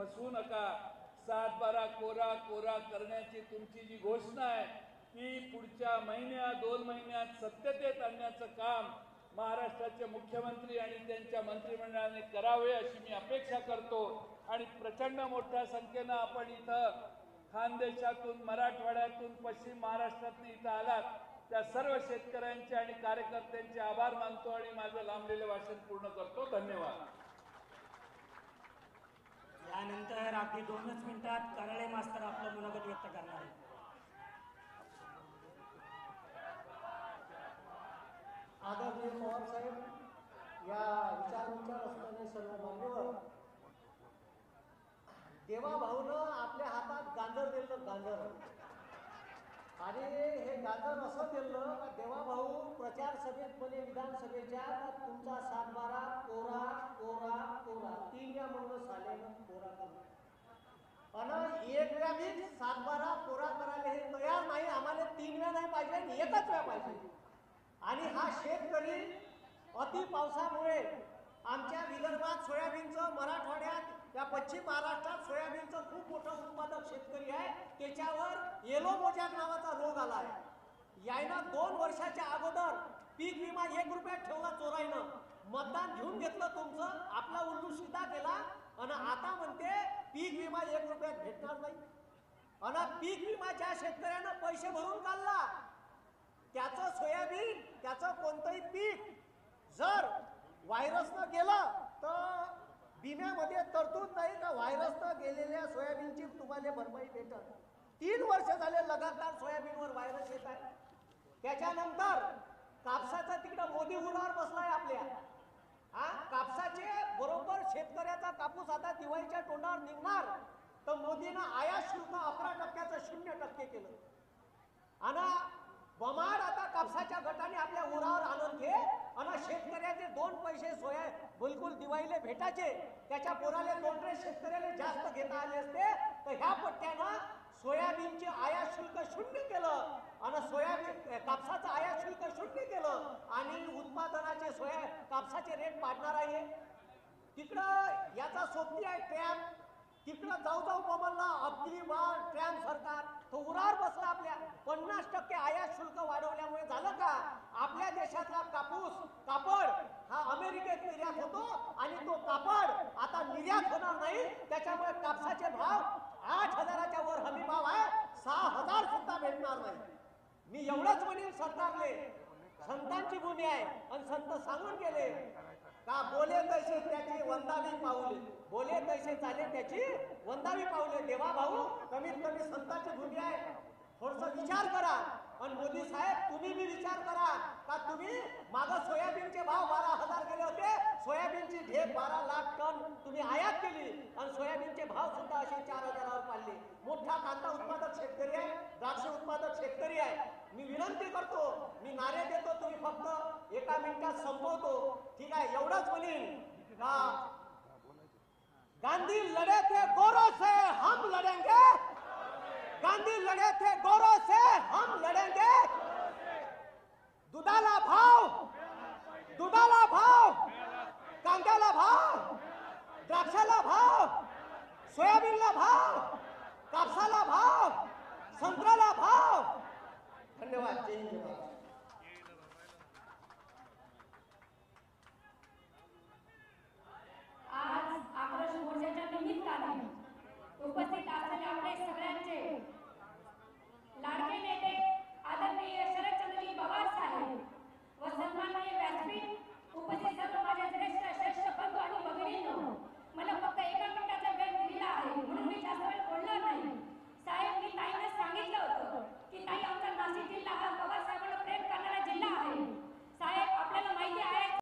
फसवू नका। 7-12 कोरा कोरा करण्याची तुमची जी घोषणा आहे ती पुढच्या महिन्यात 2 महिन्यात सत्यतेत आणण्याचं काम महाराष्ट्राचे मुख्यमंत्री आणि त्यांच्या मंत्रिमंडळाने करावे अशी मी अपेक्षा करतो। आणि प्रचंड मोठ्या संख्येनं आपण इथं खानदेशातून, मराठवाड्यातून, पश्चिम महाराष्ट्रातून इथं आलात त्या सर्व शेतकऱ्यांचे आणि कार्यकर्त्यांचे आभार मानतो आणि माझं लांबलेलं भाषण पूर्ण करतो। धन्यवाद। यानंतर अगदी 2च मिनिटात कराळे मास्तर आपलं मनोगत व्यक्त करणार आहेत। आदरणीय पवार साहेब, या विचारांच्या रस्त्याने सर्व मान्यवर, देवा भाऊनं आपल्या हातात गांजर दिलं, गांजर, आणि हे गांजर असं दिलं का देवा भाऊ प्रचार सभेत म्हणे विधानसभेच्या तुमचा 7-12 कोरा कोरा कोरा 3 वेळा म्हणून सालेनं कोरा करा आणि 1 वेळा मी 7-12 कोरा करायला हे तयार नाही, आम्हाला 3 वेळा नाही पाहिजे, 1च वेळा पाहिजे। आणि हा शेतकरी अति पावसामुळे आमच्या विदर्भात सोयाबीनचं, मराठवाड्यात या पश्चिम महाराष्ट्रात सोयाबीनचं खूप मोठं उत्पादक शेतकरी आहे, त्याच्यावर येलो मोजॅक नावाचा रोग आला आहे। यायनं 2 वर्षाच्या अगोदर पीक विमा 1 रुपयात ठेवला चोराईनं, मतदान घेऊन घेतलं तुमचं, आपला उल्लू सीधा केला आणि आता म्हणते पीक विमा 1 रुपयात भेटणार नाही। आणि पीक विमा ज्या शेतकऱ्यानं पैसे भरून काढला त्याचं सोयाबीन, त्याचं कोणतंही पीक जर व्हायरसनं गेलं तर विम्यामध्ये तरतूद नाही का व्हायरसनं गेलेल्या सोयाबीनची तुम्हाला भरपाई भेटत। 3 वर्ष झाले लगातार सोयाबीनवर व्हायरस येत आहे। त्याच्यानंतर कापसाचा तिकडं मोदी उरावर बसलाय आपल्या, कापसाचे बरोबर शेतकऱ्याचा कापूस आता दिवाळीच्या तोंडावर निघणार तर मोदीनं आयात शुल्क 11% 0% केलं आणि बमाड आता कापसाच्या गटाने आपल्या उरावर आणून घे आणि शेतकऱ्याचे 2 पैसे सोया बिलकुल दिवाळीला भेटायचे, त्याच्या पोराले 2 ड्रेस शेतकऱ्याला जास्त घेता आले असते तर ह्या पट्ट्यानं सोयाबीनचे आयात शुल्क 0 केलं आणि सोयाबीन कापसाचं आयात शुल्क 0 केलं आणि उत्पादनाचे कापसाचे रेट पाडणार आहे। तिकडं याचा सोबती आहे ट्रॅम, तिकडं जाऊ बमलला अब्दुली बार ट्रॅम सरकार तो उरावर बसला आपल्या। 50% आयात शुल्क वाढवल्यामुळे झालं का आपल्या देशातला कापड हा अमेरिकेत निर्यात होतो आणि तो कापड आता निर्यात होणार नाही, त्याच्यामुळे कापसाचे भाव 8,000च्या वर हमी भाव आहे, 6,000 सुद्धा भेटणार नाही। मी एवढंच म्हणेन सरकारले, संतांची भूमी आहे आणि संत सांगून गेले का बोले तैसे त्याची वंदावी पाऊले, बोले तैसे चाले त्याची वंदावी पाऊले। देवा भाऊ कमीत कमी संतांची भूमी आहे, थोडस विचार करा। आणि मोदी साहेब तुम्ही भी विचार करा का तुम्ही मागं सोयाबीनचे भाव 12,000 गेले होते, सोयाबीनची ढेप 12 लाख टन तुम्ही आयात केली आणि सोयाबीनचे भाव सुद्धा असे 4,000वर पाडले। मोठा कांदा उत्पादक शेतकरी आहे, द्राक्ष उत्पादक शेतकरी आहे। मी विनंती करतो, मी नारे देतो, तुम्ही फक्त 1 मिनिटात संपवतो, ठीक आहे? एवढंच म्हणेन का गांधी लड़े थे गोरों से हम लड़ेंगे, गांधी लड़े थे गोरों से हम लड़ेंगे। दुधाला भाव, कांद्याला भाव, द्राक्षाला भाव, सोयाबीनला भाव, कापसाला भाव, संत्र्याला भाव। धन्यवाद। जय हिंद। आज आक्रोश मोर्चाच्या निमित्ताने उपस्थित